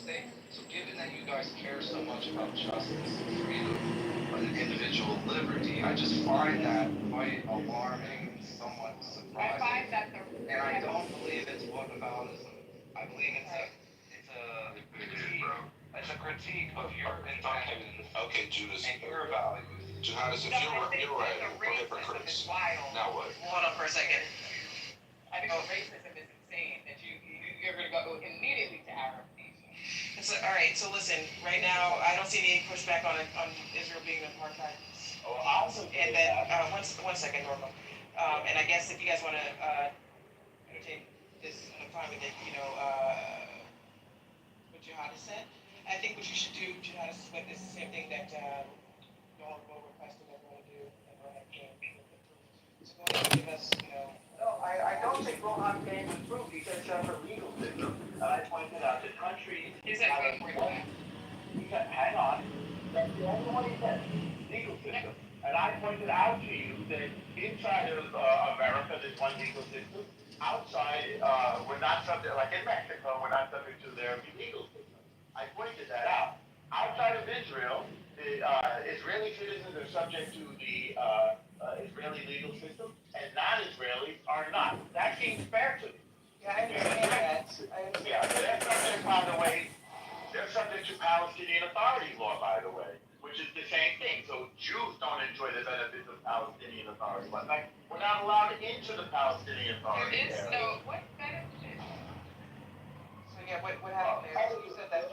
state. So given that you guys care so much about justice, freedom, and individual liberty, I just find that quite alarming, somewhat surprising. And I don't believe it's whataboutism. I believe it's a critique of your intentions Okay, Judas. and your values. Jihadis, if you're right, we're hypocrites. Now what? Hold on for a second. I think racism is insane that you're going to go immediately to Arab nation. So, all right, so listen, right now I don't see any pushback on Israel being an apartheid. Oh, awesome. And then one second, Norma. And I guess if you guys want to entertain this, I'm fine with it. What Jihadis said. I think what you should do, Jihadis, is the same thing that y'all requested everyone to do, and Rohan came with. So go ahead and give us, No, I don't think Rohan came with proof. He said for legal system. And I pointed out that countries. Is that good for you? He said, hang on. That's the only one he said. Legal system. And I pointed out to you that inside of America, there's one legal system. Outside, we're not subject, like in Mexico, we're not subject to their legal system. I pointed that out. Outside of Israel, the Israeli citizens are subject to the Israeli legal system, and non-Israelis are not. That seems fair to me. Yeah, I understand that. Yeah, they're subject, by the way, they're subject to Palestinian Authority law, by the way, which is the same thing. So Jews don't enjoy the benefits of Palestinian Authority. But like, we're not allowed into the Palestinian Authority. There is no, what benefit? So yeah, what happened there? So you said that.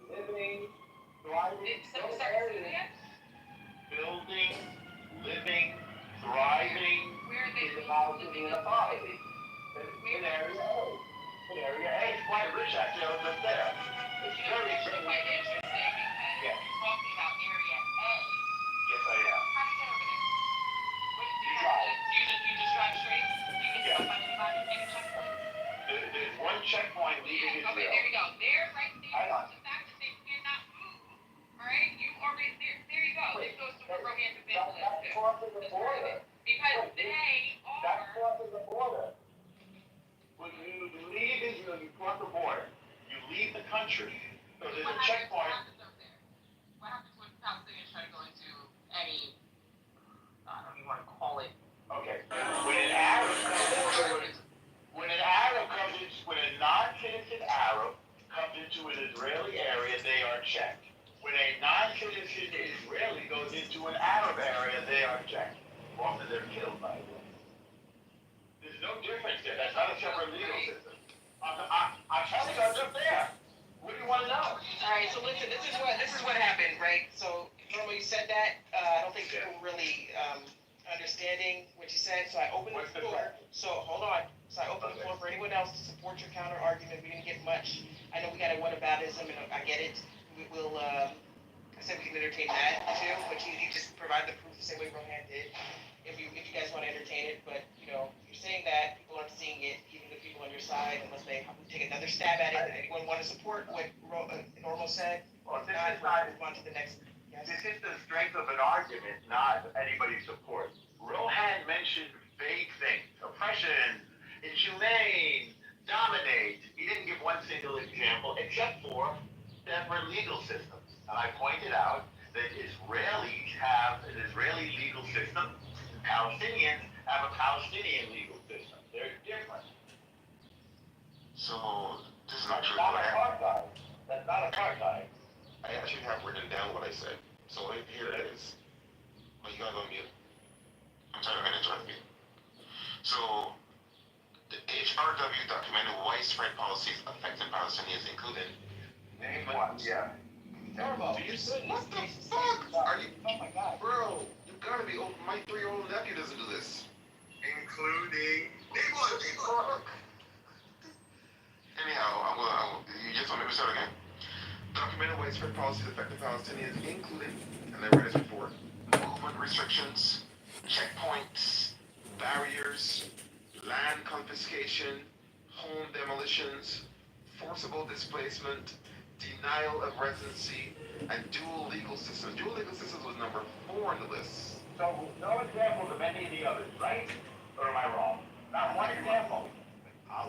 Living, thriving, building, living, thriving in the Palestinian Authority. In Area A. In Area A, it's quite rich actually, I was just there. It's very It's quite interesting because Yeah. you're talking about Area A. Yes, I am. How do you get over there? What, do you Drive. you just drive straight? You can Yeah. stop on anybody, any checkpoint? There's one checkpoint leaving Yeah, okay, Israel. there we go. There, right there, Hang on. the fact that they cannot move. Alright, you already, there you go. This goes to where Rohan has been That's crossing the border. Because they That's are. crossing the border. When you leave Israel, you cross the border. You leave the country. So there's a checkpoint. What happens when Palestinians try to go into any, I don't know, you want to call it. Okay. When a non-citizen Arab comes into an Israeli area, they are checked. When a non-citizen Israeli goes into an Arab area, they are checked. Often they're killed, by the way. There's no difference there. That's not a separate legal system. I'm telling you, I'm just there. What do you want to know? Alright, so listen, this is what happened, right? So normally you said that, I don't think people were really understanding what you said, so I opened What's the the floor. question? So hold on. So I opened the floor for anyone else to support your counter argument. We didn't get much. I know we got a whataboutism, and I get it. We will, I said we can entertain that too, but you just provide the proof the same way Rohan did. If you guys want to entertain it, but you're saying that people aren't seeing it, even the people on your side, unless they take another stab at it. Anyone want to support what Normal said? Well, If not, we'll move on to the next. Yes. This is the strength of an argument, not anybody's support. Rohan mentioned vague things. Oppression, inhumane, dominate. He didn't give one single example, except for separate legal systems. And I pointed out that Israelis have an Israeli legal system, and Palestinians have a Palestinian legal system. They're different. So, this is That's actually not what I have. apartheid. That's not apartheid. I actually have written down what I said. So, here it is. Oh, you gotta go on mute. I'm sorry, I'm gonna interrupt you. So, the HRW documented widespread policies affecting Palestinians, including. Name one, yeah. Normal. What the fuck? Are you. Oh my God. Bro, you gotta be. My 3-year-old nephew doesn't do this. Including. Name one. Anyhow, you just want me to start again? Documented widespread policies affecting Palestinians, including, and I read this before, movement restrictions, checkpoints, barriers, land confiscation, home demolitions, forcible displacement, denial of residency, and dual legal systems. Dual legal systems was number 4 on the list. So, no examples of any of the others, right? Or am I wrong? Not one example. I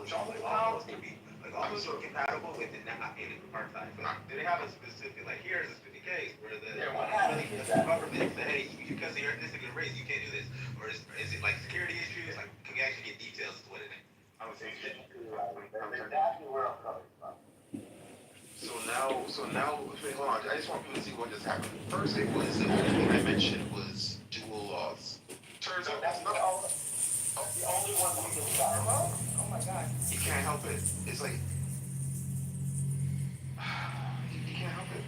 so compatible with it not being apartheid? Do they have a specific, like, here's a specific case where the what happens is that government said, hey, because of your ethnicity and race, you can't do this? Or is it like security issues? Like, can we actually get details as to what it is? I would say that's exactly where I'm coming from. so now, wait, hold on. I just want people to see what just happened. First, it was the only thing I mentioned was dual laws. Turns out that's not. The only one we can start. Oh my God. You can't help it. It's like you can't help it.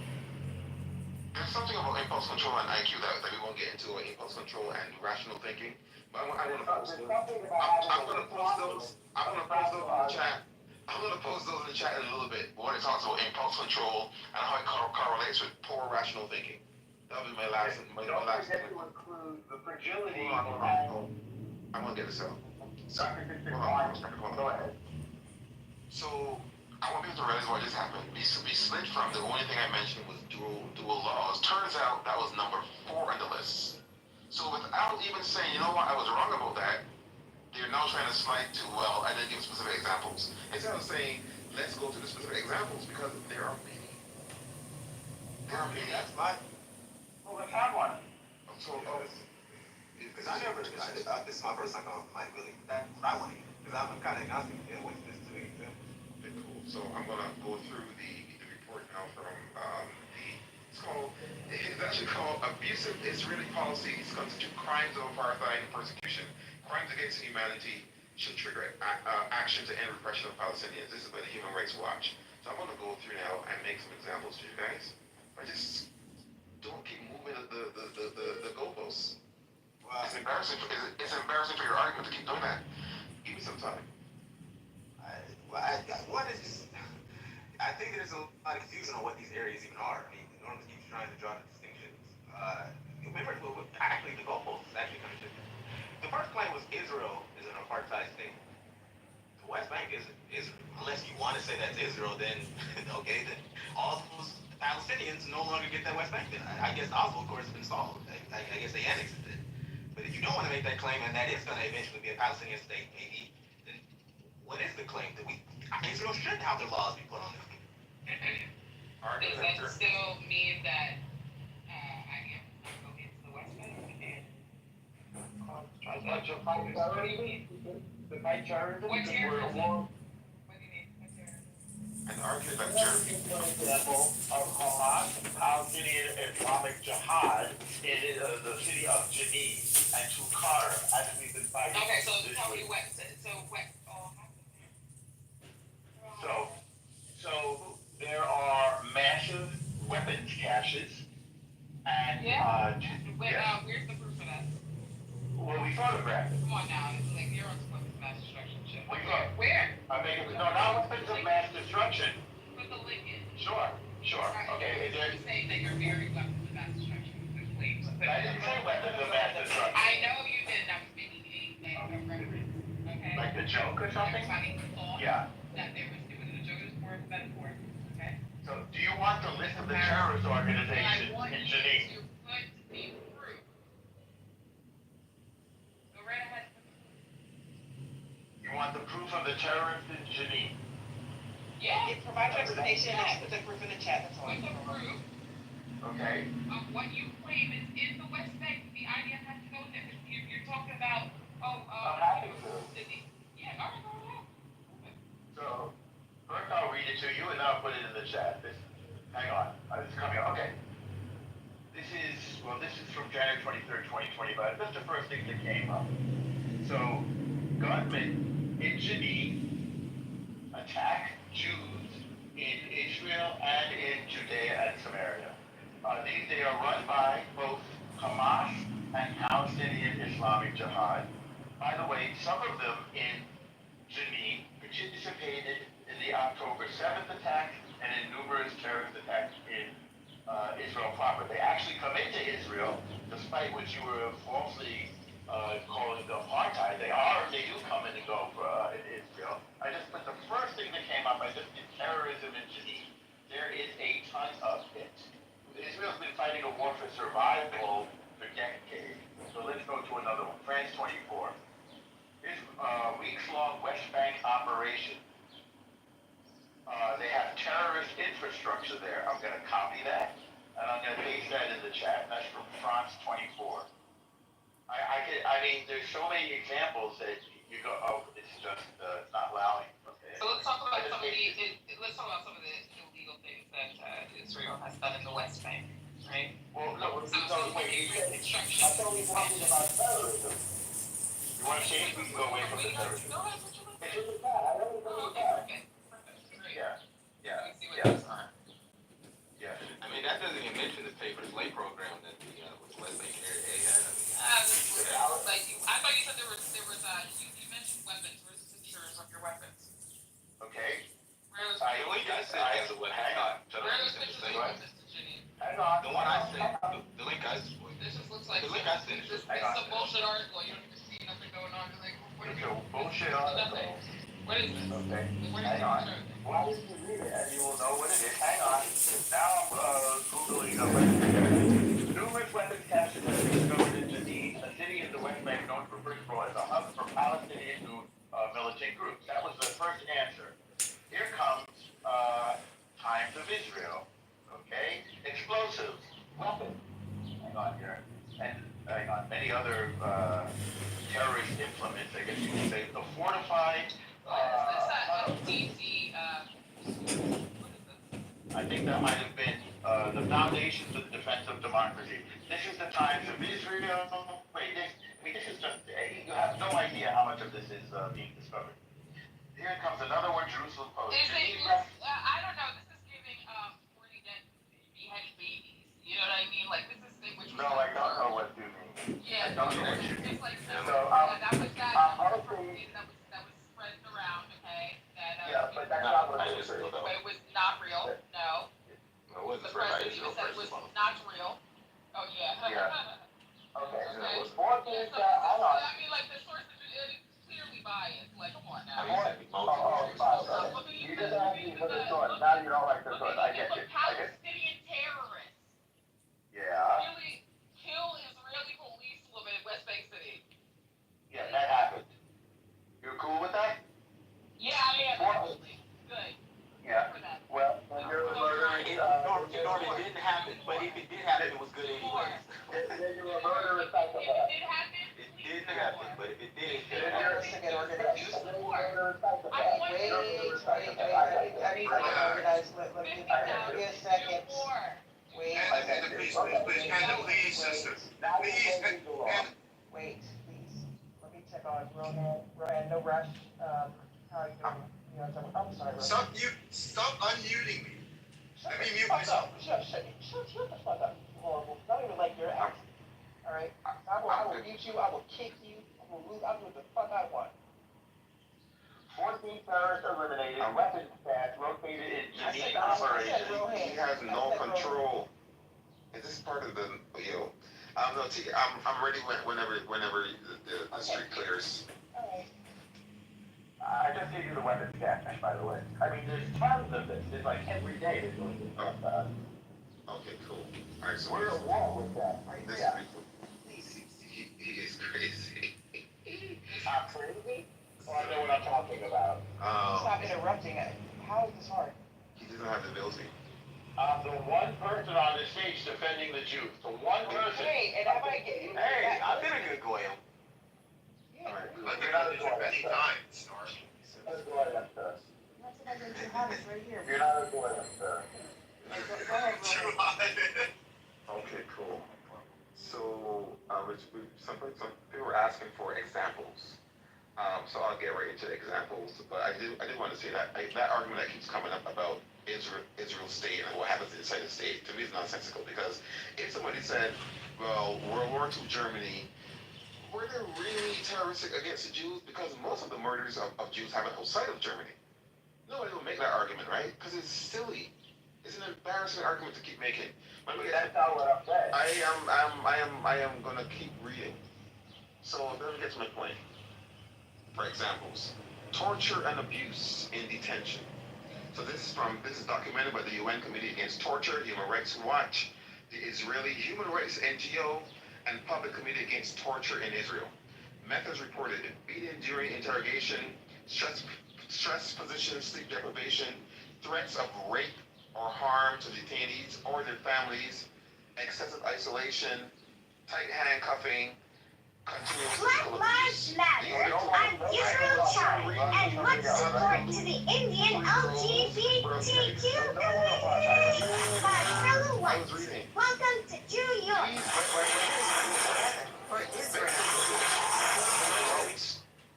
There's something about impulse control and IQ that we won't get into, like impulse control and rational thinking. But I want to post those. I'm going to post those. I'm going to post those in the chat. I'm going to post those in the chat in a little bit. What it talks about impulse control and how it correlates with poor rational thinking. That'll be my last. Don't forget to include the fragility. Hold on. I'm going to get this out. So, Go ahead. So I want people to realize what just happened. We slid from the only thing I mentioned was dual laws. Turns out that was number 4 on the list. So without even saying, you know what, I was wrong about that, they're now trying to slide to, well, I didn't give specific examples. Instead of saying, let's go to the specific examples, because there are many. That's my. Well, let's have one. So, Because I never, this is my first time on Mike really. That's what I want to hear. Because I'm kind of agnostic to what this is doing. okay, cool. So I'm going to go through the report now from it's actually called Abusive Israeli Policies Constitute Crimes of Apartheid and Persecution. Crimes against humanity should trigger action to end repression of Palestinians. This is by the Human Rights Watch. So I'm going to go through now and make some examples for you guys. I just don't keep moving the goalposts. Wow. It's embarrassing. It's embarrassing for your argument to keep doing that. Give me some time. One is just, I think there's a lot of confusion on what these areas even are. I mean, Norman keeps trying to draw the distinctions. Remember, actually, the goalpost is actually kind of different. The first claim was Israel is an apartheid state. The West Bank isn't Israel. Unless you want to say that's Israel, then okay, then all those Palestinians no longer get that West Bank. Then I guess Oslo, of course, has been solved. I guess they annexed it. But if you don't want to make that claim, and that is going to eventually be a Palestinian state, maybe, then what is the claim that Israel should have their laws be put on them? Does that still mean that I am go into the West Bank and The night terrorism. what terrorism? What do you mean? What terrorism? An architecture. For example, of Hamas, Palestinian Islamic Jihad in the city of Jenin and Tukar, as we've been fighting. Okay, so this tell me week. what. So what all happened there? So there are massive weapons caches, and Yeah. yes. Where's the proof of that? Well, we photographed it. Come on now, it's like you're on supposed to mass destruction shit. We got. Where? I mean, no, not weapons of mass destruction. Put the link in. Sure. Right. Okay. You're saying that you're very weapons of mass destruction. Please. I didn't say weapons of mass destruction. I know you did. I was making a reference. Okay. Like the joke or something? Everybody thought Yeah. that there was doing the joke is more of a metaphor. Okay. So, do you want the list of the terrorist organizations I want in you Geneva? to put the proof. Go right ahead. You want the proof of the terrorists in Geneva? Yeah. Provide your explanation and put the proof in the chat. That's all. Put the proof Okay. of what you claim is in the West Bank. The idea has to go there. You're talking about, I'm happy to. Yeah, all right, go ahead. So, first I'll read it to you and then I'll put it in the chat. Hang on. It's coming up. Okay. This is from January 23rd, 2025. That's the first thing that came up. So, gunmen in Geneva attack Jews in Israel and in Judea and Samaria. They are run by both Hamas and Palestinian Islamic Jihad. By the way, some of them in Geneva participated in the October 7th attack and in numerous terrorist attacks in Israel proper. They actually come into Israel, despite what you were falsely calling the apartheid. They do come in and go in Israel. I just put the first thing that came up. I just did terrorism in Geneva. There is a ton of it. Israel's been fighting a war for survival for decades. So let's go to another one. France 24. This weeks-long West Bank operation. answer there. I'm gonna copy that, and I'm gonna paste that in the chat. That's from France 24. I mean, there's so many examples that you go, oh, it's just not allowing. Okay. So let's talk about some of the illegal things that Israel has done in the West Bank, right? Well, no, So wait, construction. I thought we were talking about terrorism. You want to change? We can go away from the terrorism. No, that's what you look It's at. in the chat. I know it's in Oh, the okay, chat. perfect. Great. Yeah, Let me see what yeah, those are. yeah. I mean, that doesn't even mention the pay for the slave program that the West Bank area had. This is like I thought you said there was you mentioned weapons. Where's the pictures of your weapons? Okay. Where are those The link I sent has a weapon. Hang on. Where are those pictures of your weapons, Janine? Hang on. The one I sent, the link I sent. This just looks like The link I sent. this is a bullshit article. You don't even see nothing going on. You're like, what is It's a bullshit article. What is this? Okay. What is Hang on. this? Why did you read it? And you will know what it is. Hang on. Now I'm Googling the weapons. Numerous weapons caches have been discovered in Jenin, a city in the West Bank known for first of all as a hub for Palestinian militant groups. That was the first answer. Here comes Times of Israel. Okay? Explosives. Weapons. Hang on here. And hang on. Many other terrorist implements, I guess you could say. The fortified. What is this? DC. What is this? I think that might have been the Foundations of the Defense of Democracy. This is the Times of Israel. Wait, this is just, you have no idea how much of this is being discovered. Here comes another one, Jerusalem Post. I don't know. This is giving 40 dead beheaded babies. You know what I mean? Like this is which was. No, I don't know what you mean. Yeah, I don't know what you mean. it's like So, that was honestly, that was spreading around. Okay, yeah, but that's not what it is. but it was not real. No, It wasn't the spread by president Israel even said it first was of all. not real. Oh yeah. Yeah. Okay. Okay. 14, So, I mean, like the source is clearly biased. Like, come on now. You just asked me for the source. Now you don't like the source. I get it. Palestinian terrorists Yeah. really kill Israeli policewomen in West Bank City. Yeah, that happened. You're cool with that? Yeah, I am absolutely. Good. Yeah. For that. Well, when you're a murderer, Norm, it didn't happen, but if it did happen, it was good anyway. then you're a murderer If psychopath. it did happen, It didn't happen, but if it did, it Then did you're happen. a murderer psychopath. Wait, I need to get organized, let me, give me a second. Wait, Please, sister. Now you're changing the law. wait, please, let me check on Rohan, no rush, how are you doing? You know, I'm sorry, Rohan. Stop unmuting me. Shut Let me the mute fuck myself. up. Shut the fuck up, you horrible, not even like your accent, alright? I will mute you, I will kick you, I'll do what the fuck I want. 14 terrorists eliminated, weapons stash located in I said, Jenin I operation. said Rohan. He has I no said Rohan. control. Is this part of the, no, I'm ready whenever the street clears. Alright. I just gave you the weapons stash, by the way. I mean, there's tons of this. It's like every day they're doing this. Okay, cool. Alright, so We're at war with that. this Yeah. he is crazy. I'm crazy? Well, I know what I'm talking about. Stop interrupting it. How is this hard? He doesn't have the ability. I'm the one person on the stage defending the Jews. The one person. Hey, and have I get Hey, I've been a good goyim. Alright, cool. You're not a many Goyim, times, Star. You're not a Goyim, sir. That's what I did to have it right here. You're not a Goyim, sir. Go ahead, Rohan. Okay, cool. So, some people were asking for examples. So I'll get right into examples. But I did want to say that that argument that keeps coming up about Israel's state and what happens inside the state, to me is nonsensical, because if somebody said, well, World War II Germany, were they really terroristic against the Jews? Because most of the murders of Jews happen outside of Germany. Nobody will make that argument, right? Because it's silly. It's an embarrassing argument to keep making. That's not what I'm saying. I am gonna keep reading. So let me get to my point. For examples, torture and abuse in detention. So this is documented by the UN Committee Against Torture, Human Rights Watch, the Israeli Human Rights NGO, and Public Committee Against Torture in Israel. Methods reported: beating during interrogation, stress position, sleep deprivation, threats of rape, or harm to detainees or their families, excessive isolation, tight handcuffing, continuous physical abuse. Black Lives Matter, I'm Israel Chai, and much support to the Indian LGBTQ community. My fellow whites, welcome to New York. For Israel.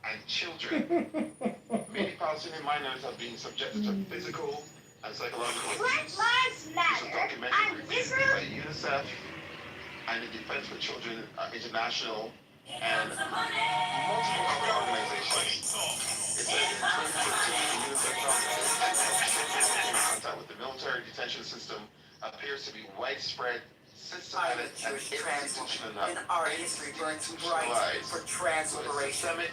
And children. Many Palestinian minors have been subjected to physical and psychological Black abuse. Lives This is Matter, documented I'm repeatedly Israel. by UNICEF and the Defense for Children International and multiple other organizations. It says in 2015, UNICEF found that children in contact with the military detention system appears to be widespread, systematic, and institutionalized. Our history burns bright for trans liberation. Systemic,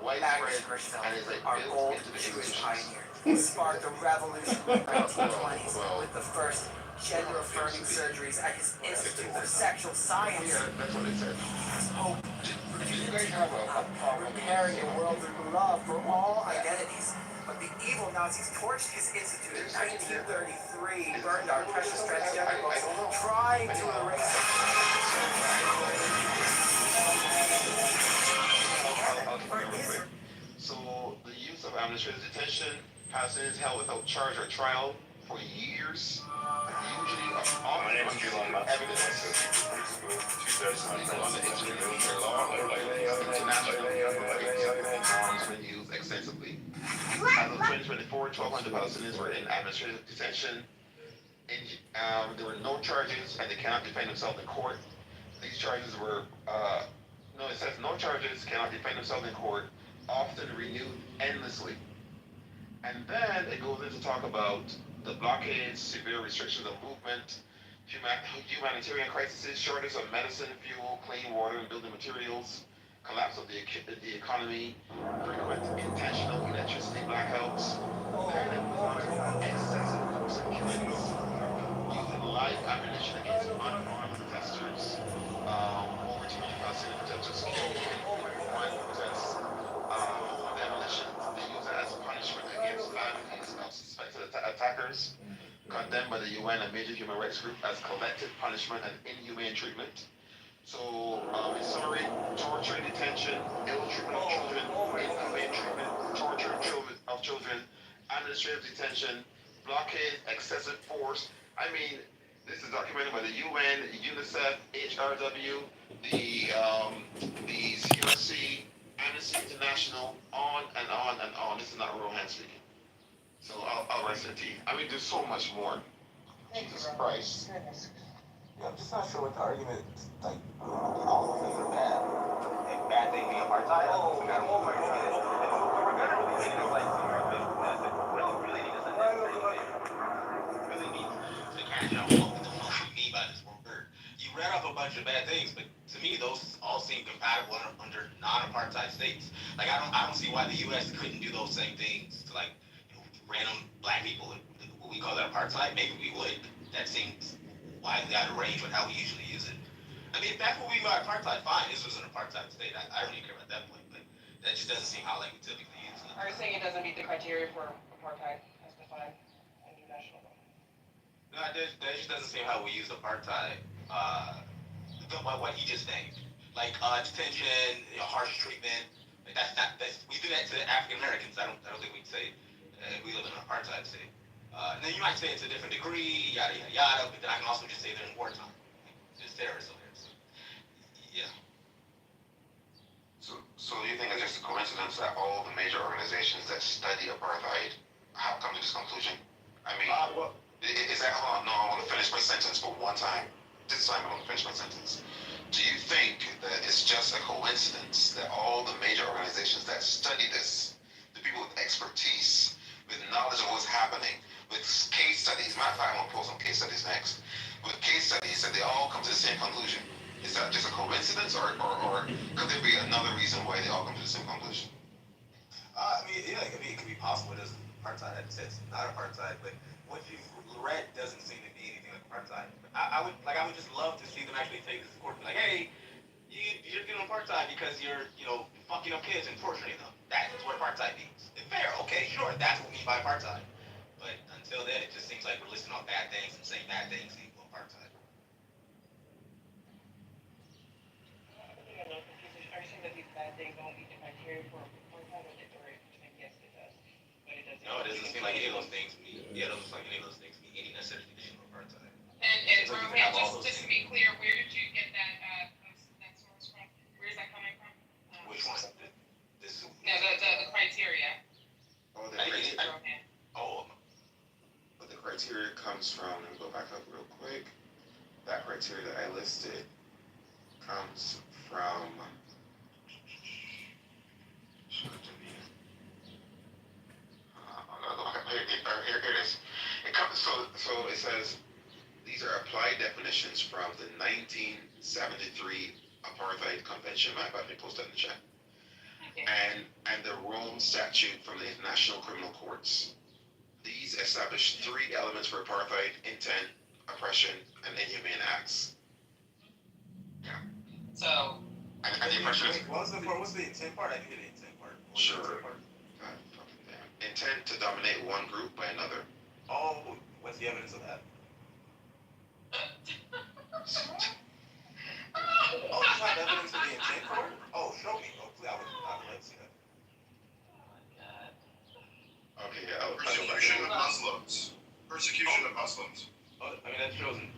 widespread, and is our built old into the Jewish institutions. pioneer, who sparked a revolution in the 1920s with the first gender-affirming surgeries at his Institute for Sexual Science. Yeah, that's what it said. Hope, Do you guys have a problem? preparing a world of love for all identities. But the evil Nazis torched his institute in 1933, burned our precious transgender books, trying to erase it. So the use of administrative detention, Palestinians held without charge or trial for years, usually often under evidence. Legal under international law, has been used extensively. As of 2024, 1,200 Palestinians were in administrative detention. There were no charges, and they cannot defend themselves in court. These charges were, no, it says no charges, cannot defend themselves in court, often renewed endlessly. And then it goes into talk about the blockades, severe restrictions of movement, humanitarian crises, shortage of medicine, fuel, clean water, and building materials, collapse of the economy, frequent intentional electricity blackouts, and it was on excessive person killings, using live ammunition against unarmed protesters. Over 200 Palestinian protesters killed in one protest. Home demolition, they use it as punishment against families of suspected attackers, condemned by the UN and major human rights group as collective punishment and inhumane treatment. So, in summary, torture, detention, ill treatment of children, inhumane treatment, torture of children, administrative detention, blockade, excessive force. I mean, this is documented by the UN, UNICEF, HRW, the CRC, Amnesty International, on and on and on. This is not Rohan speaking. So I'll rest it. I mean, there's so much more. Jesus Christ. Yeah, I'm just not sure what the argument, like, all of things are bad. A bad thing being apartheid? Oh my God. We're gonna really need to, like, really need to send really need to catch up what the fuck we mean by this word. You read off a bunch of bad things, but to me, those all seem compatible under non-apartheid states. Like, I don't see why the U.S. couldn't do those same things to, like, random black people. Would we call that apartheid? Maybe we would. That seems widely out of range with how we usually use it. I mean, if that's what we mean by apartheid, fine. This was an apartheid state. I don't even care about that point, but that just doesn't seem how like we typically use it. Are you saying it doesn't meet the criteria for apartheid as defined in international law? No, that just doesn't seem how we use apartheid. What he just named, like detention, harsh treatment. Like that's we do that to African Americans. I don't think we'd say we live in an apartheid state. And then you might say it's a different degree, yada yada yada. But then I can also just say they're in wartime. There's terrorists over there. So, yeah. So you think it's just a coincidence that all the major organizations that study apartheid have come to this conclusion? I mean, is that, hold on, no, I want to finish my sentence for one time. This time I want to finish my sentence. Do you think that it's just a coincidence that all the major organizations that study this, the people with expertise, with knowledge of what's happening, with case studies, matter of fact, I'm going to pull some case studies next, with case studies, that they all come to the same conclusion? Is that just a coincidence, or could there be another reason why they all come to the same conclusion? I mean, yeah, it could be possible. It doesn't apartheid. It's not apartheid, but what you've read doesn't seem to be anything like apartheid. I would just love to see them actually take this to court, and be like, hey, you're doing apartheid because you're, fucking up kids and torturing them. That's what apartheid means. Fair, okay, sure, that's what we mean by apartheid. But until until then, it just seems like we're listing off bad things and saying bad things equal apartheid. I think I'm a little confused. Are you saying that these bad things don't meet the criteria for apartheid, or yes, it does, but it doesn't. No, it doesn't seem like any of those things meet. Yeah, it doesn't seem like any of those things meet any necessary condition of apartheid. And So you can Rohan, have all those just to things. be clear, where did you get that source from? Where is that coming from? Which one? This. No, the criteria. Oh, the I think criteria, Rohan. but the criteria comes from, let me go back up real quick. That criteria that I listed comes from, I'm gonna go back up. Here it is. It comes, so it says, these are applied definitions from the 1973 Apartheid Convention map. I can post that in the chat. Okay. And the Rome Statute from the International Criminal Courts. These establish 3 elements for apartheid: intent, oppression, and inhumane acts. So. And the oppression is... What's the intent part? I didn't get the intent part. Sure. God fucking damn. Intent to dominate one group by another. Oh, what's the evidence of that? Oh, you have evidence of the intent for it? Oh, show me. Oh, please, I would like to see that. Okay, yeah, I'll go Persecution of back. Muslims. Persecution of Muslims. Oh, I mean, that shows one.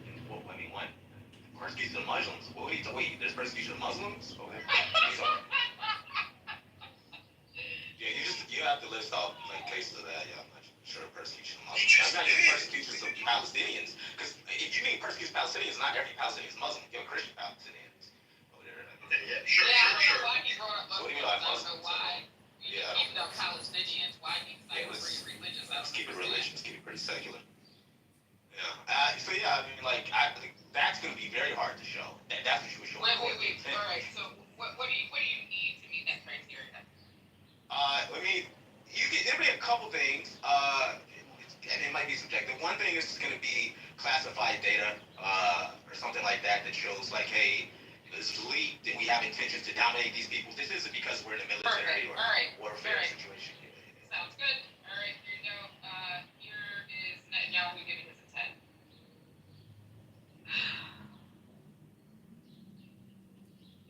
Persecution of Muslims. Wait, there's persecution of Muslims? Okay. Yeah, you have to list off like cases of that. Yeah, I'm not sure persecution of Muslims. I'm not even persecution of Palestinians, because if you mean persecution of Palestinians, not every Palestinian is Muslim. You have Christian Palestinians over there. Yeah, sure. Why he brought up What do you mean Muslims? by I don't Muslims? know why. Yeah, Even though Palestinians, why he Yeah, decided to bring religious out? Let's keep it religious. Keep it pretty secular. Yeah. So yeah, I mean, like, I think that's going to be very hard to show. And that's what you were showing. Wait. All right. So what do you need to meet that criteria? There'll be a couple things, and it might be subjective. One thing is going to be classified data, or something like that shows like, hey, this is leaked, and we have intentions to dominate these people. This isn't because we're in a military or warfare situation. Sounds good. All right, here you go. Here is Netanyahu giving his intent.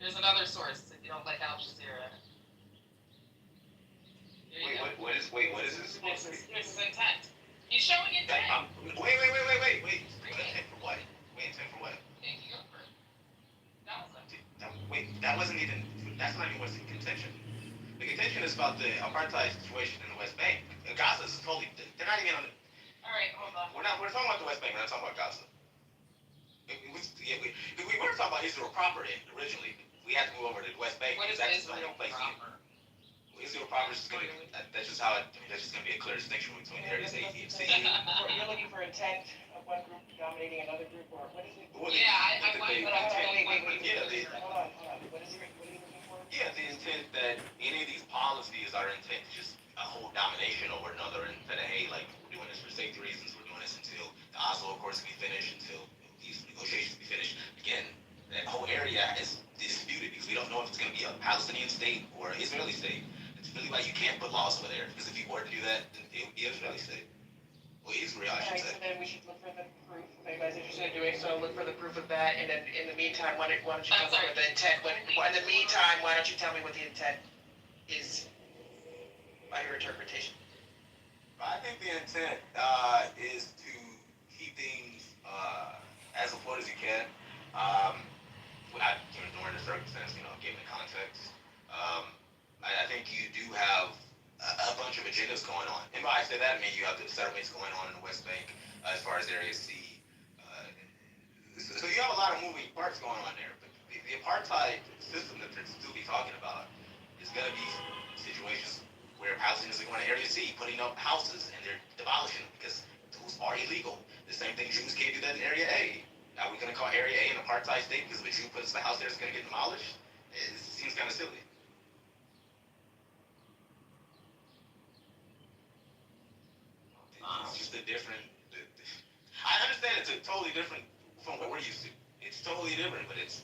Here's another source if you don't like Al Jazeera. What is this? Here's his intent. He's showing intent. Wait. Intent for what? Intent for what? Kitover. Gaza. Wait, that's not even what's in contention. The contention is about the apartheid situation in the West Bank. Gaza is totally, they're not even on the, All right, hold on. we're talking about the West Bank, we're not talking about Gaza. We were talking about Israel proper originally. We had to move over to the West Bank. What is that's Israel proper? Israel proper is going to, that's just how that's just going to be a clear distinction between areas A, B, and C. You're looking for intent of one group dominating another group, or what is it? Well, Yeah, I the Wait. Yeah, Hold on. What are you looking for? Yeah, the intent that any of these policies are intent to just hold domination over another, instead of, hey, like, we're doing this for safety reasons, we're doing this until the Oslo Accords can be finished, until these negotiations can be finished. Again, that whole area is disputed because we don't know if it's going to be a Palestinian state or an Israeli state. It's really why you can't put laws over there, because if you were to do that, then it would be an Israeli state. Well, Israel, I should Alright, say. so then we should look for the proof, if anybody's interested in doing so, look for the proof of that, and then in the meantime, why don't you come up with the intent, in the meantime, why don't you tell me what the intent is by your interpretation? I think the intent is to keep things as afloat as you can, without ignoring the circumstance, given the context. I think you do have a bunch of agendas going on. And by I say that, I mean you have the settlements going on in the West Bank as far as Area C. So you have a lot of moving parts going on there. But the apartheid system that they're still be talking about is going to be situations where Palestinians are going to Area C, putting up houses, and they're demolishing them because those are illegal. The same thing, Jews can't do that in Area A. Are we going to call Area A an apartheid state because if a Jew puts the house there, it's going to get demolished? It seems kind of silly. It's just a different. I understand it's a totally different from what we're used to. It's totally different, but it's.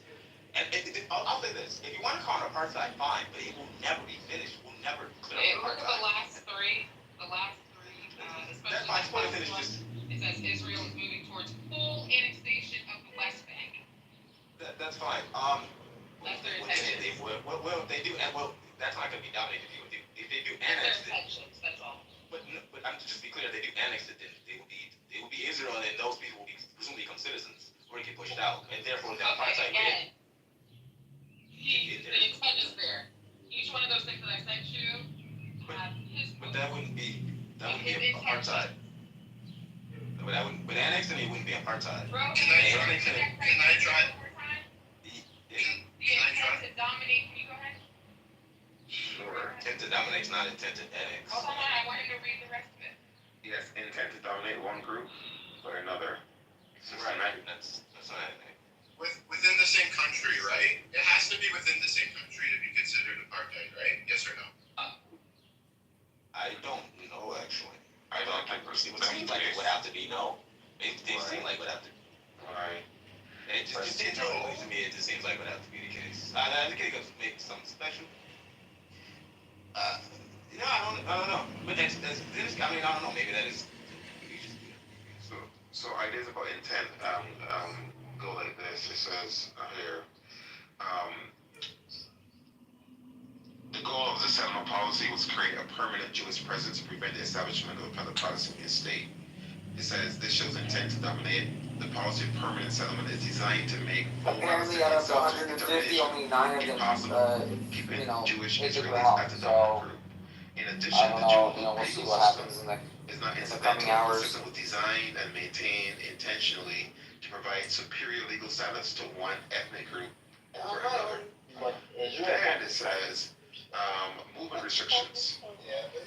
I'll say this: if you want to call it apartheid, fine, but it will never be finished. We'll never clear Look apartheid. at the last three. That's fine. I just want to finish. Just well, that's not going to be dominated. If they do Their annex it, intentions, that's all. but I'm just to be clear, if they do annex it, then they will be Israel, and then those people will be presumably become citizens or get pushed out, and therefore the apartheid. Again, the intent is there. Each one of those things that I sent you have his. But that wouldn't be apartheid. But that wouldn't. But annexing it wouldn't be apartheid. Bro, Can I try? The intent to dominate, can you go ahead? Sure. Intent to dominate is not intent to annex. Hold on, I want him to read the rest of it. Yes, intent to dominate one group or another. Right. That's not anything. Within the same country, right? It has to be within the same country to be considered apartheid, right? Yes or no? I don't know actually. I personally would seem like it would have to be no. It seems like it would have to. Right. And it just intuitively to me, it just seems like it would have to be the case. The case could make something special. I don't know. But that's I mean, I don't know. Maybe that is. So ideas about intent go like this. It says here. The goal of the settlement policy was to create a permanent Jewish presence to prevent the establishment of a Palestinian state. It says this shows intent to dominate. The policy of permanent settlement is designed to make full Apparently, out Palestinian of the 150, self-determination only 9 of them, impossible, keeping Jewish hit the Israelis ground. as the So, dominant group. In addition, I don't the know, Jewish we'll see legal what system happens is not in the incidental. coming hours. The system was designed and maintained intentionally to provide superior legal status to one ethnic group over another. Then it says movement restrictions.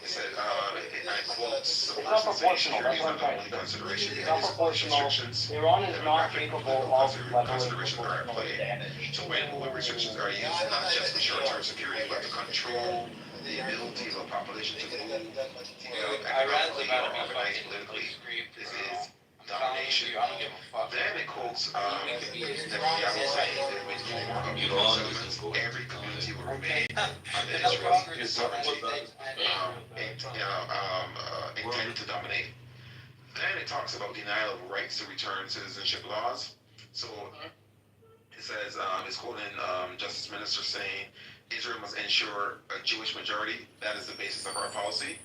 It said, and I quote, subversive security is not the only consideration behind these restrictions. Iran is not Demographic capable political of leveling considerations are at proportional play. damage. So when movement restrictions are used, not just for short-term security, but to control the ability of a population to move, economically or organize politically, this is domination. Then it quotes Netanyahu saying that with more of Israel's settlements, every community will remain under Israel's sovereignty, intended to dominate. Then it talks about denial of rights to return citizenship laws. So it says, it's quoting Justice Minister saying, Israel must ensure a Jewish majority. That is the basis of our policy.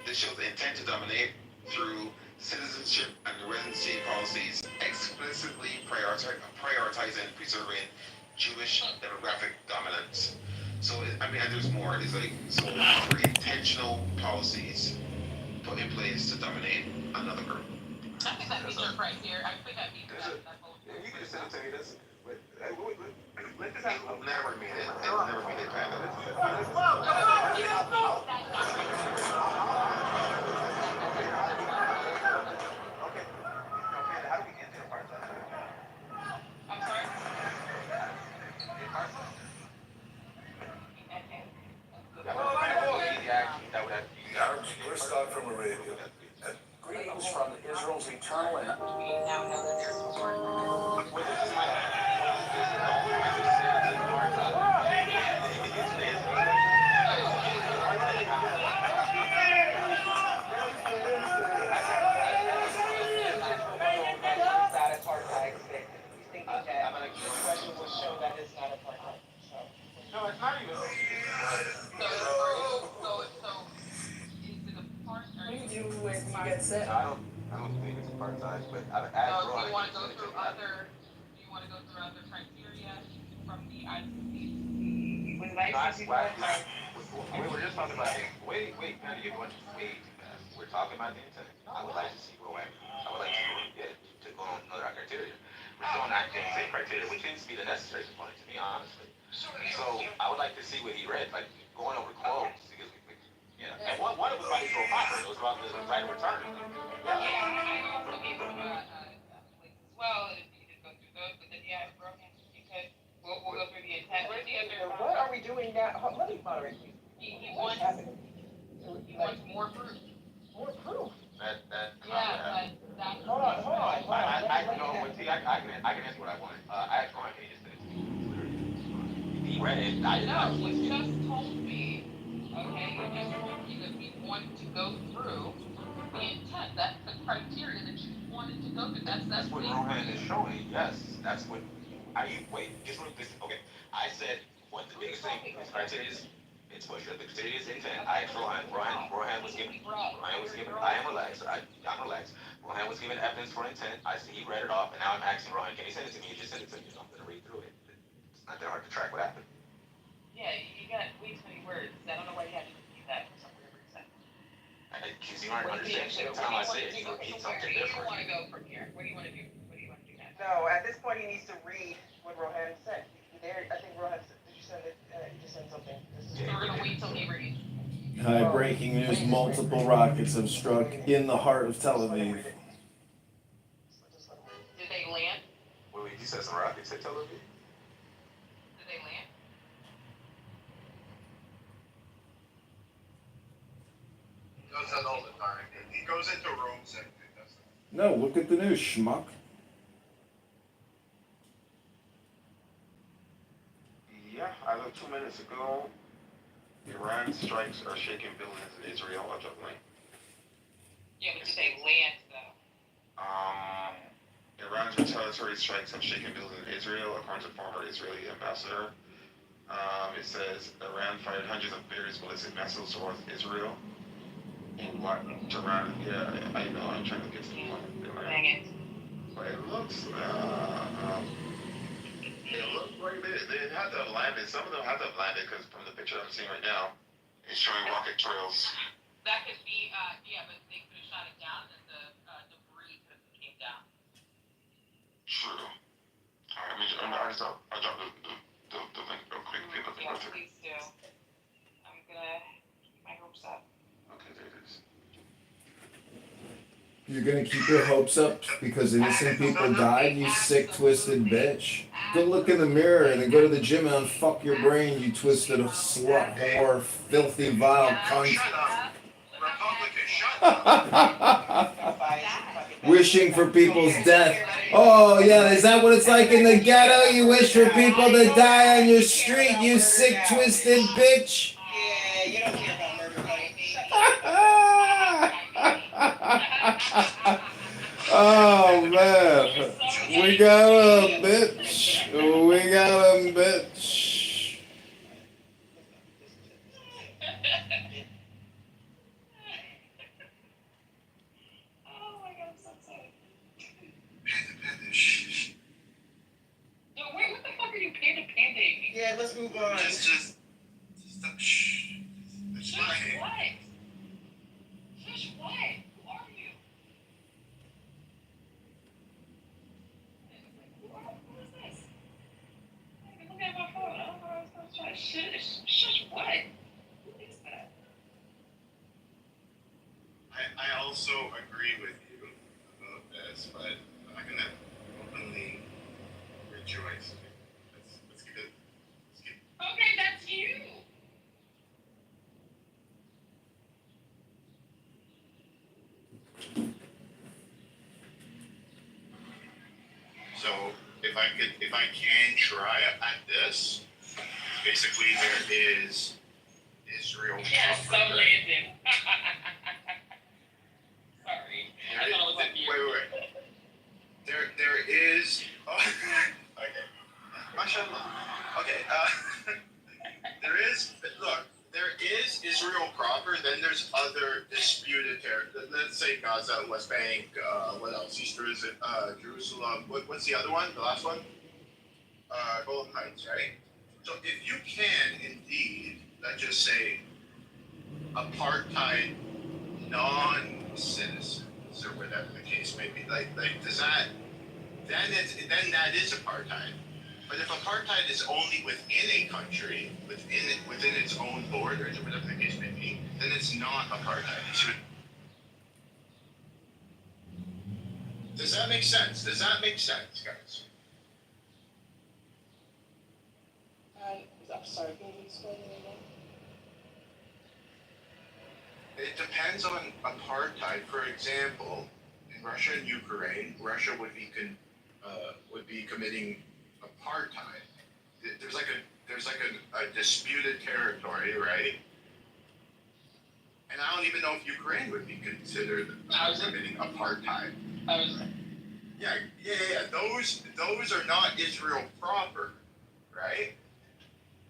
This shows the intent to dominate through citizenship and residency policies explicitly prioritizing preserving Jewish demographic dominance. So, and there's more. It's like, so for intentional policies put in place to dominate another group. I think that meets your criteria. I think that meets that whole. You can just send it to me. That's. Never made it. Never made it back. I'm sorry? We're stopped from Arabia. Greetings from Israel's eternal and We now know that there's more. That apartheid thing. He's thinking that this question will show that it's not apartheid. No, it's not even. So is it a part or? What do you do when you get sick? I don't think it's apartheid, but I've So asked do Ron. you wanna go through other criteria from the ICC? When license people like, We were just talking about, wait, man, you're going way too fast. We're talking about the intent. I would like to see where I would like to see where we get to go on another criteria. We're still not getting the same criteria, which seems to be the necessary component to me, honestly. So I would like to see what he read, like going over quotes, because and one of it was about Israel proper, it was about the right of return. I also gave him a place as well, if you could go through those, but then bro, you could, we'll go through the intent. what are we doing now? Let me moderate, please. He What's wants, happening? he wants more proof. More proof. That. Yeah, but that's. Hold on. I can answer what I wanted. I asked Ron, can you just send it to me? He read it, I did not. No, he just told me, okay, he just told me that we wanted to go through the intent, that's the criteria that you wanted to go through, that's What the. Rohan is showing, yes, that's what, wait, just real this, okay. I said, what the biggest thing, this criteria is It's what the city's intent. I asked Rohan was given, I am relaxed. I'm relaxed. Rohan was given evidence for intent. He read it off, and now I'm asking Rohan, can you send it to me? You just send it to me. So I'm going to read through it. It's not that hard to track what happened. Yeah, you got way too many words. I don't know why you had to do that for some weird reason. Because you aren't understanding. Every time I say it, you repeat something Where do you different. want to go from here? What do you want to do? What do you want to do next? No, at this point, he needs to read what Rohan said. There, I think Rohan, did you send it? You just sent something. So we're gonna wait till he reads. High breaking news, multiple rockets have struck in the heart of Tel Aviv. Did they land? Wait, you said some rockets at Tel Aviv? Did they land? He does that all the time. He goes into rooms and does that. No, look at the news, schmuck. Yeah, as of 2 minutes ago, Iran strikes are shaking buildings in Israel. I'll drop the link. Yeah, but did they land though? Iran's retaliatory strikes have shaken buildings in Israel, according to former Israeli ambassador. It says Iran fired hundreds of various ballistic missiles towards Israel. And what? Tehran, yeah, I know, I'm trying to get to the point. Dang it. But it looks like they had to have landed. Some of them had to have landed because from the picture I'm seeing right now, it's showing rocket trails. That could be, yeah, but they could have shot it down and the debris could have came down. True. Alright, I'll drop the link real quick. People can Yeah, go through. please do. I'm gonna keep my hopes up. Okay, there it is. You're gonna keep your hopes up because innocent people died, you sick, twisted bitch. Go look in the mirror and then go to the gym and unfuck your brain, you twisted slut, whore, filthy, vile cunt. Shut up. Republican, shut up. Wishing for people's death. Oh yeah, is that what it's like in the ghetto? You wish for people to die on your street, you sick, twisted bitch. Yeah, you don't care about murder, buddy. Oh man, we got a bitch. We got a bitch. Oh my god, I'm so excited. Panda, shh. No, wait, what the fuck are you pandaing? Yeah, let's move on. Just shh. It's Shush fine. what? Shush what? Who are you? Who is this? I can look at my phone. I don't know what I was trying to shush what? Who is that? I also agree with you about this, but I'm not gonna openly rejoice. Let's keep it. Okay, that's you. So if I can try at this, basically there is Israel. Yes, proper, I'm right? landing. Sorry. I thought it was on mute. Wait. There is. Oh, okay. Mashallah. Okay. There is. Look. There is Israel proper. Then there's other disputed territory. Let's say Gaza, West Bank. What else? East Jerusalem. What's the other one? The last one? Golden Heights, right? So if you can indeed, let's just say, apartheid non-citizens or whatever the case may be, like does that? Then that is apartheid. But if apartheid is only within a country, within its own borders, or whatever the case may be, then it's not apartheid. Does that make sense? Does that make sense, guys? I'm sorry, can you explain it again? It depends on apartheid. For example, in Russia and Ukraine, Russia would be committing apartheid. There's like a disputed territory, right? And I don't even know if Ukraine would be considered committing apartheid. Yeah. Those are not Israel proper, right?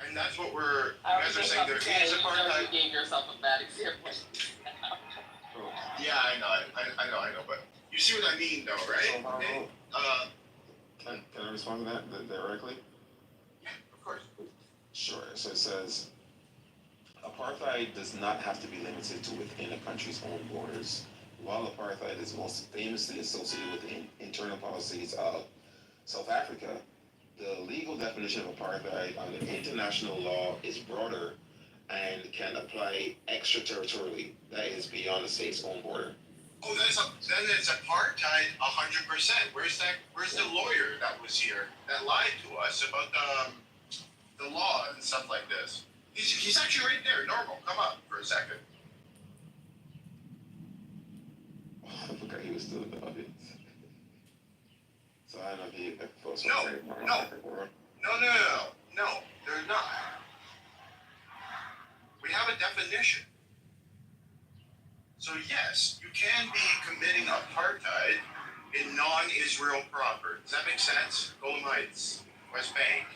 And that's what you I guys was are just saying about to there say, is you know, apartheid. you gave yourself a bad example. Yeah, I know, but you see what I mean, though, right? Can I respond to that directly? Yeah, of course. Sure. So it says, apartheid does not have to be limited to within a country's own borders. While apartheid is most famously associated with the internal policies of South Africa, the legal definition of apartheid under international law is broader and can apply extraterritorially, that is beyond the state's own border. Oh, then it's apartheid 100%. Where's the lawyer that was here that lied to us about the law and stuff like this? He's actually right there. Normal, come up for a second. I forgot he was still in the audience. So I don't know if he thought No, they're not. We have a definition. So yes, you can be committing apartheid in non-Israel proper. Does that make sense? Golden Heights, West Bank,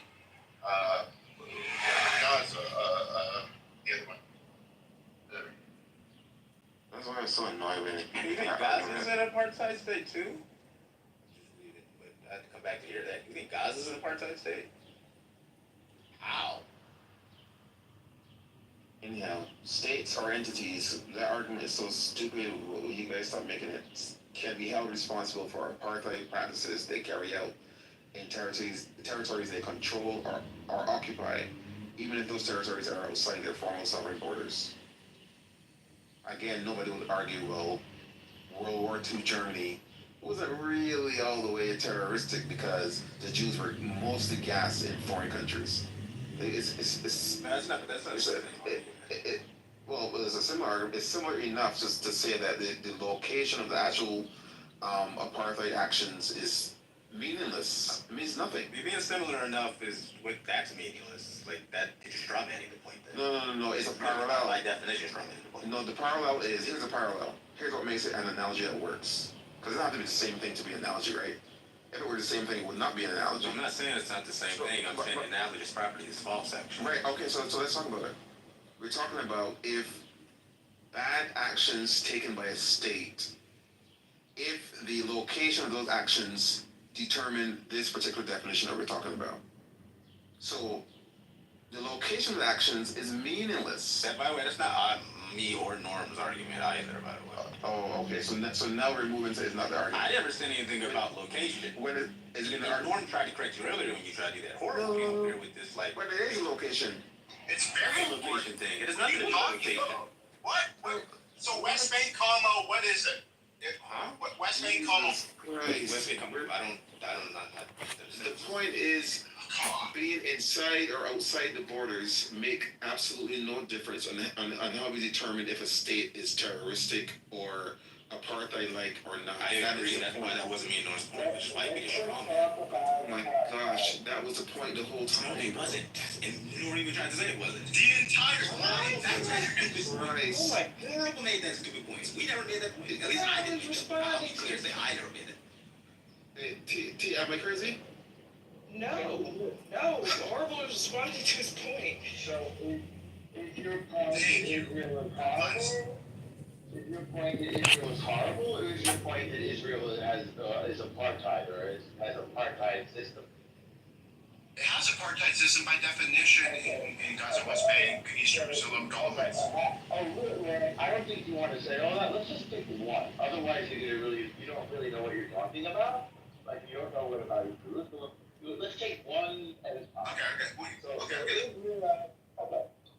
Gaza, the other one. That's why I'm so annoyed with it. You think Gaza's an apartheid state too? But I have to come back to hear that. You think Gaza's an apartheid state? How? Anyhow, states or entities, that argument is so stupid, will you guys stop making it, can be held responsible for apartheid practices they carry out in territories they control or occupy, even if those territories are outside their formal sovereign borders. Again, nobody would argue, well, World War II Germany wasn't really all the way terroristic because the Jews were mostly gassed in foreign countries. That's not Well, it's a similar argument. It's similar enough just to say that the location of the actual apartheid actions is meaningless. It means nothing. being similar enough is what that's meaningless. Like that, it's straw manning the point. No. It's a parallel. By definition, straw manning the point. No, the parallel is, here's a parallel. Here's what makes it an analogy that works. Because it doesn't have to be the same thing to be an analogy, right? If it were the same thing, it would not be an analogy. I'm not saying it's not the same thing. I'm saying the analogous property is false, actually. Right, okay, so let's talk about it. We're talking about if bad actions taken by a state, if the location of those actions determine this particular definition that we're talking about. So the location of the actions is meaninless. That, by the way, that's not me or Norm's argument either, by the way. Oh, okay. So now we're moving to it's not the argument. I never said anything about location. When it is it Norm tried to correct you earlier when you tried to do that horrible thing up here with this, like, when there is a location. It's very location important. thing. It has nothing to do with location. What? So West Bank, comma, what is it? What West Bank, comma? Let's say, The point is, being inside or outside the borders make absolutely no difference on how we determine if a state is terroristic or apartheid-like or not. I agree. That's why that wasn't me and Norm's point. Which might be strong. Oh my gosh, that was the point the whole time. No, it wasn't. And you weren't even trying to say it wasn't. The entire time. Christ. Oh my, Horrible made that stupid point. We never made that point. At least I didn't. I'll be clear, say I never made it. T, am I crazy? No, Horrible is responding to his point. So is your point that Israel is horrible? Is your point that Israel is horrible, or is your point that Israel is apartheid or has apartheid system? It has apartheid system by definition in Gaza, West Bank, East Jerusalem, Dolomite. Oh, really? I don't think you want to say all that. Let's just pick one. Otherwise, you don't really know what you're talking about. Like you don't know what about Jerusalem. Let's take one at a time. Okay.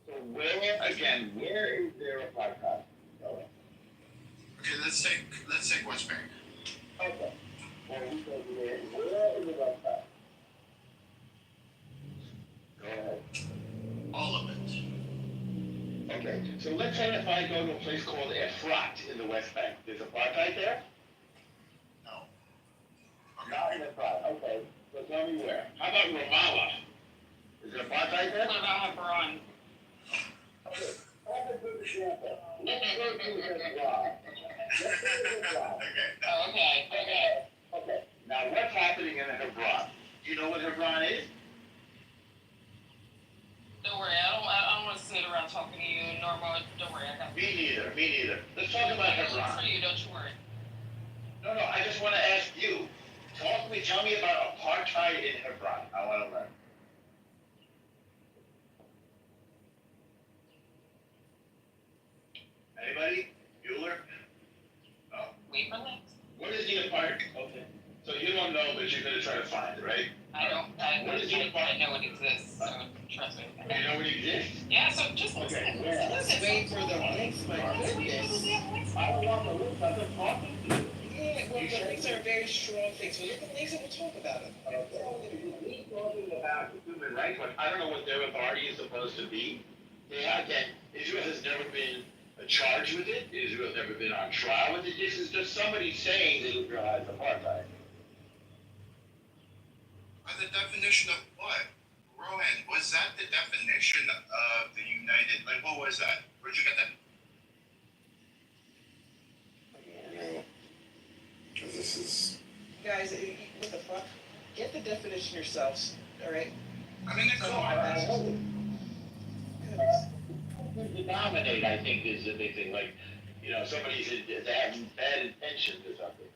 So where is there apartheid? Okay, let's take West Bank. Okay. Well, we go there. Where is it apartheid? Go ahead. All of it. Okay, so let's say if I go to a place called Efrat in the West Bank, there's apartheid there? No. Okay. Not in Efrat, okay. So tell me where. How about Ramallah? Is there apartheid there? What about Hebron? Okay, that's a good example. Let's go to Hebron. Okay. Now what's happening in Hebron? Do you know what Hebron is? don't worry. I don't want to sit around talking to you, Norma. Don't worry. I got Me neither. Let's talk about I got links Hebron. for you. Don't you worry. No, I just want to ask you. Tell me about apartheid in Hebron. I want to learn. Anybody? Bueller? No. Wait for links. What is the apartheid? Okay. So you don't know, but you're gonna try to find it, right? I don't. What is the I apartheid? know it exists. So trust me. You know it exists? Yeah. So just Okay. Let's listen. wait for the links, my goodness. I don't want the list. I'm just talking to you. Yeah, well, the links are a very strong thing, so look at the links and we'll talk about it. He's talking about human rights, but I don't know what their authority is supposed to be. Israel has never been charged with it. Israel has never been on trial with it. This is just somebody saying that Israel has apartheid. The definition of what? Rohan, was that the definition of the United, like what was that? Where'd you get that? I don't know. Because this is. Guys, what the fuck? Get the definition yourselves, alright? I mean, it's So, all goodness. Denominate, I think, is the big thing. Like, somebody's they have bad intentions or something.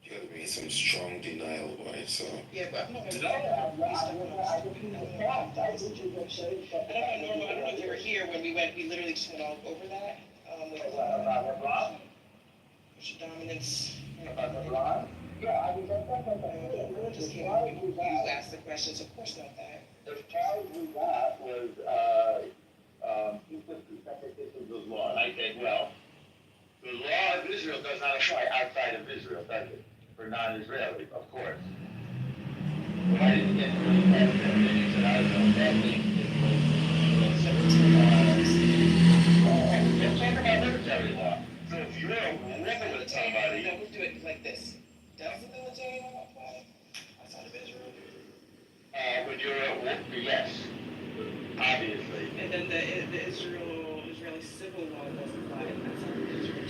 You gotta be some strong denial about it, so. Yeah, but I'm not gonna I don't know, Norma, I don't know if you were here when we literally just went all over that. With dominance. Yeah, I mean, that's Just came up, you asked the questions, of course not that. the charge we got was, separatism of law. And I said, well, the law of Israel does not apply outside of Israel, does it? For non-Israelis, of course. Well, I didn't get to the part of it, and then you said, I was on that thing. Let's talk about military law. So if you're a woman with somebody, No, we'll do it like this. Does the military law apply outside of Israel? when you're a woman, yes, obviously. And then the Israeli civil law doesn't apply outside of Israel.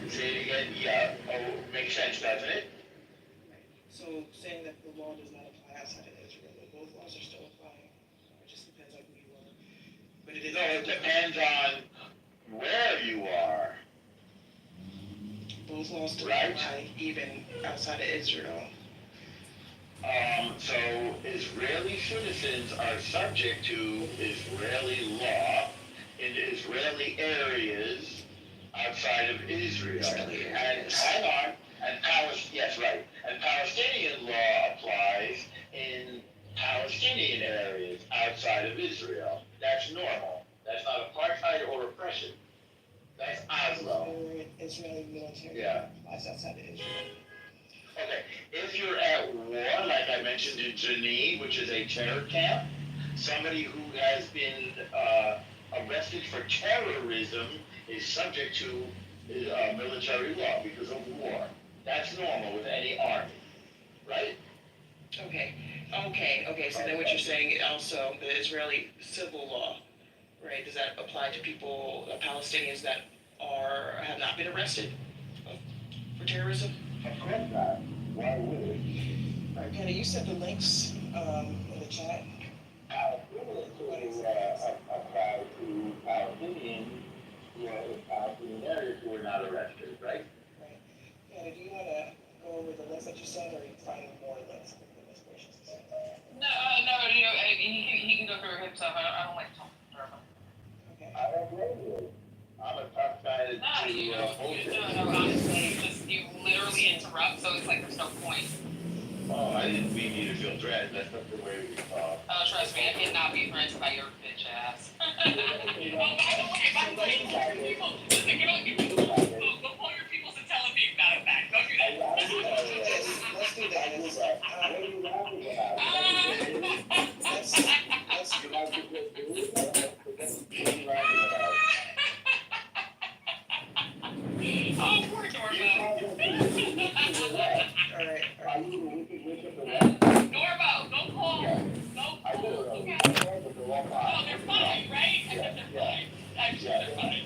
Say it again, yeah, makes sense, doesn't it? So saying that the law does not apply outside of Israel, but both laws are still applying. It just depends on who you are. But it is. No, it depends on where you are. Both laws still Right. apply even outside of Israel. So Israeli citizens are subject to Israeli law in Israeli areas outside of Israel. And hang on, yes, right. And Palestinian law applies in Palestinian areas outside of Israel. That's normal. That's not apartheid or oppression. That's Oslo. Israeli military Yeah. applies outside of Israel. Okay, if you're at war, like I mentioned in Jenin, which is a terror camp, somebody who has been arrested for terrorism is subject to military law because of war. That's normal with any army, right? Okay. So then what you're saying also, the Israeli civil law, right? Does that apply to people, Palestinians that have not been arrested for terrorism? Of course not. Why would it? All right, Kenny, you sent the links in the chat. Palestinians who apply to Palestinians who are in Palestinian areas who are not arrested, right? Right. Kenny, do you want to go over the links that you sent, or are you finding more links? No, he can go through it himself. I don't like talking to him. Okay. I agree with you. I'm a tough guy to No, honestly, you literally interrupt, so it's like there's no point. Oh, I didn't mean you to feel threatened. That's not the way we talk. Oh, trust me, I cannot be threatened by your bitch ass. By the way, people, listen, go call your people to tell them me matter of fact. Don't do that. Let's do that. What are you laughing about? Oh, poor Norbo. All right. Are you the wicked witch of the West? Norbo, don't call. Don't call. Okay. Oh, they're funny, right? I think they're funny. I'm sure they're funny.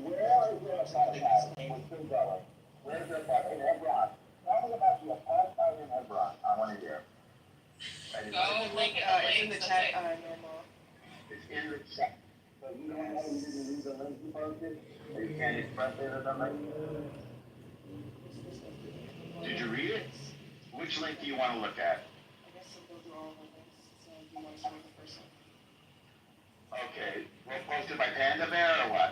where is your apartheid with Kim Going? Where's your apartheid in Hebron? Tell me about the apartheid in Hebron. I want to hear. Go look Link, at the it's in links. the That's chat, it. normal. It's in the chat. So you don't know you didn't read the link you posted? Or you can't express it or something? Did you read it? Which link do you want to look at? I guess we'll go through all of the links, so do you want to start with the first one? Okay, posted by Panda Bear or what?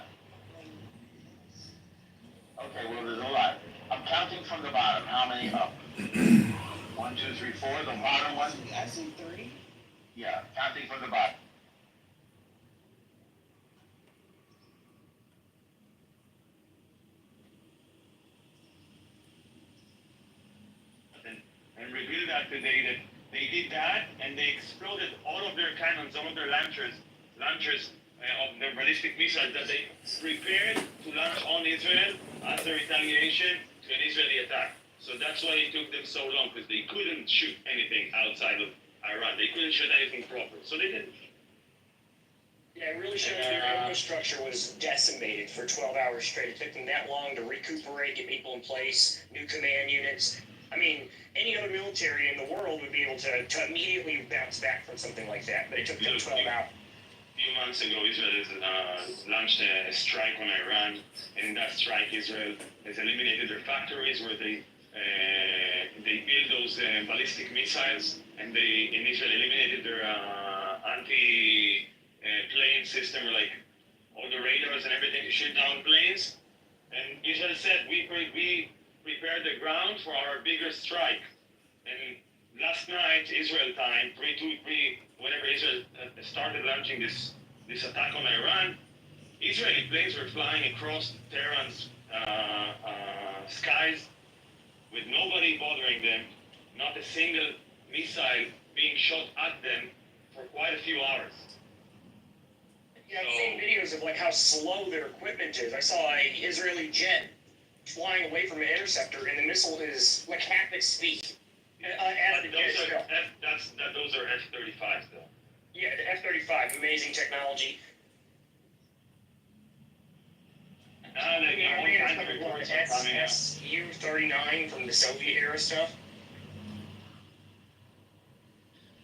Okay, well, there's a lot. I'm counting from the bottom. How many up? 1, 2, 3, 4. The bottom one? I see 30. Yeah, counting from the bottom. And revealed that today that they did that and they exploded all of their cannons, all of their launchers of their ballistic missiles that they prepared to launch on Israel as a retaliation to an Israeli attack. So that's why it took them so long, because they couldn't shoot anything outside of Iran. They couldn't shoot anything proper. So they didn't. Yeah, it really shows their infrastructure was decimated for 12 hours straight. It took them that long to recuperate, get people in place, new command units. I mean, any other military in the world would be able to immediately bounce back from something like that, but it took them 12 hours. A few months ago, Israel has launched a strike on Iran, and in that strike, Israel has eliminated their factories where they build those ballistic missiles, and Israel eliminated their anti-plane system, like all the radars and everything to shoot down planes. And Israel said, we prepared the ground for our bigger strike. And last night, Israel time, whenever Israel started launching this attack on Iran, Israeli planes were flying across Tehran's skies with nobody bothering them, not a single missile being shot at them for quite a few hours. Yeah, I've seen videos of like how slow their equipment is. I saw an Israeli jet flying away from an interceptor, and the missile is like half its speed. Those are F-35s though. Yeah, the F-35, amazing technology. Su-39 from the Soviet era stuff.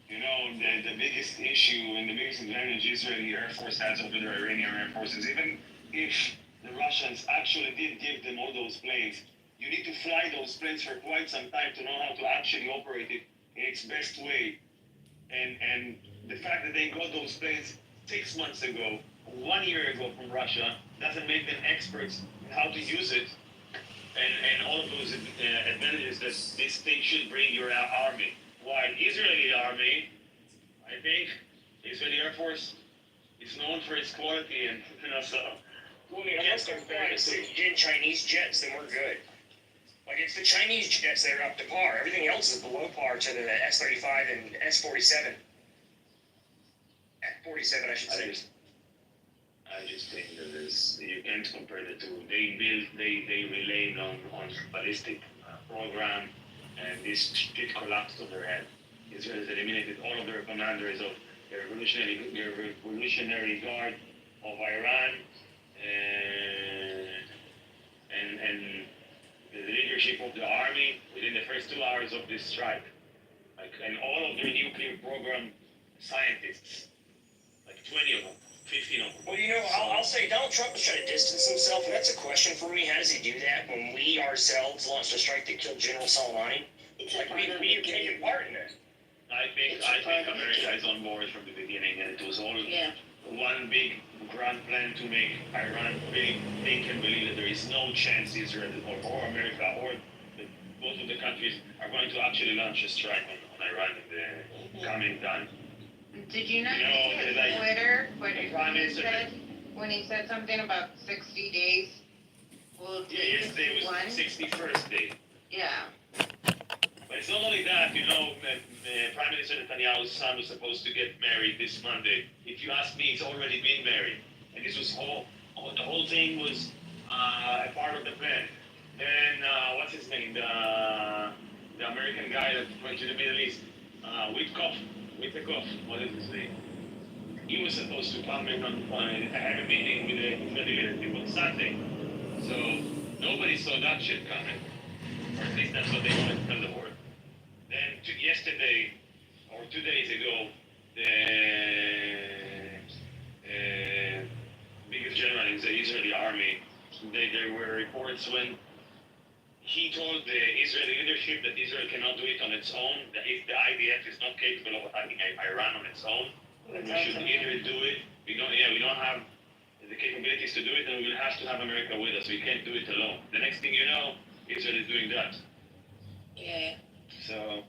You know, the biggest issue and the biggest advantage Israeli Air Force has over the Iranian Air Forces, even if the Russians actually did give them all those planes, you need to fly those planes for quite some time to know how to actually operate it in its best way. And the fact that they got those planes 6 months ago, 1 year ago from Russia, doesn't make them experts in how to use it. And all of those advantages that this thing should bring your army. While Israeli army, I think, Israeli Air Force is known for its quality and so. Well, unless they're flying 6th-gen Chinese jets, then we're good. Like, it's the Chinese jets that are up to par. Everything else is below par to the S-35 and S-47. F-47, I should say. I just think that you can't compare the two. They rely on ballistic program, and this did collapse on their head. Israel has eliminated all of their commanders of the Revolutionary Guard of Iran, and the leadership of the army within the first 2 hours of this strike. And all of their nuclear program scientists, like 20 of them. 15 of them. Well, you know, I'll say Donald Trump was trying to distance himself, and that's a question for me. How does he do that when we ourselves launched a strike that killed General Soleimani? Like, we have taken part in it. I think America is on board from the beginning, and it was all one big grand plan to make Iran really think and believe that there is no chance Israel or America or both of the countries are going to actually launch a strike on Iran in the coming time. Did you not You know, see his like, Twitter when Prime he said something about 60 days? Well, Yeah, yesterday was the 61st day. Yeah. But it's not only that, you know, Prime Minister Netanyahu's son was supposed to get married this Monday. If you ask me, he's already been married. And this was the whole thing was a part of the plan. Then, what's his name? The American guy that went to the Middle East, Witkoff, what is his name? He was supposed to come in and have a meeting with the Israeli leadership on Sunday. So nobody saw that shit coming. Or at least that's what they wanted to tell the world. Then yesterday, or 2 days ago, the biggest general in the Israeli army, there were reports when he told the Israeli leadership that Israel cannot do it on its own, that if the IDF is not capable of attacking Iran on its own, then we should either do it, we don't have the capabilities to do it, and we'll have to have America with us. We can't do it alone. The next thing you know, Israel is doing that. Yeah, So,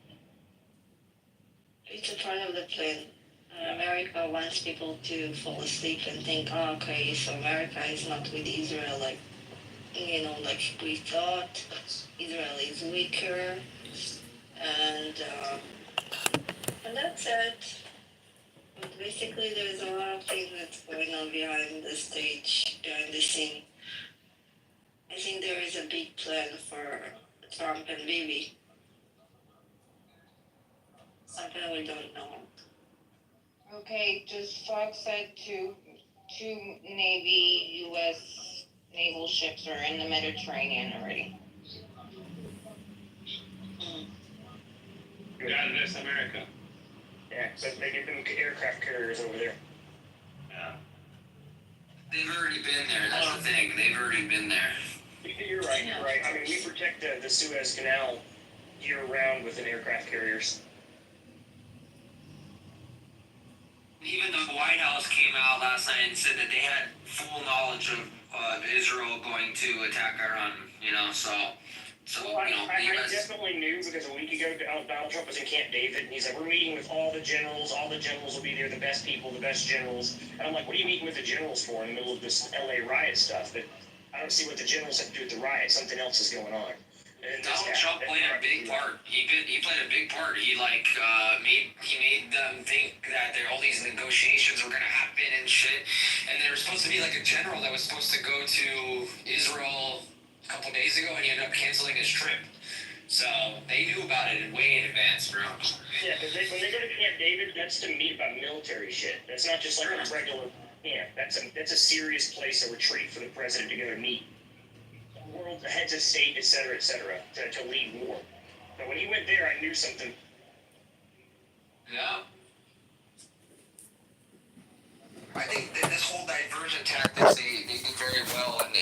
it's a part of the plan. America wants people to fall asleep and think, oh, okay, so America is not with Israel, like, you know, like we thought. Israel is weaker, and that's it. But basically, there's a lot of things that's going on behind the stage, behind the scene. I think there is a big plan for Trump and Bibi. Something we don't know. Okay, just Fox said two Navy, U.S. naval ships are in the Mediterranean already. God bless America. Yeah, so they give them aircraft carriers over there. Yeah. They've already been there, that's the thing. They've already been there. You're right. I mean, we protect the Suez Canal year-round with an aircraft carriers. Even the White House came out last night and said that they had full knowledge of Israel going to attack Iran, you know, so Well, you know, I definitely knew because a week ago Donald Trump was in Camp David and he's like, we're meeting with all the generals will be there, the best people, the best generals. And I'm like, what are you meeting with the generals for in the middle of this LA riot stuff? But I don't see what the generals have to do with the riot. Something else is going on. And Donald Trump played a big part. He played a big part. He made them think that all these negotiations were gonna happen and shit. And there was supposed to be like a general that was supposed to go to Israel a couple days ago, and he ended up canceling his trip. So they knew about it way in advance, bro. Yeah, because when they go to Camp David, that's to meet about military shit. That's not just like a regular camp. That's a serious place, a retreat for the president to go to meet world heads of state, et cetera, to lead war. But when he went there, I knew something. Yeah. I think that this whole diversion tactics, they do very well, and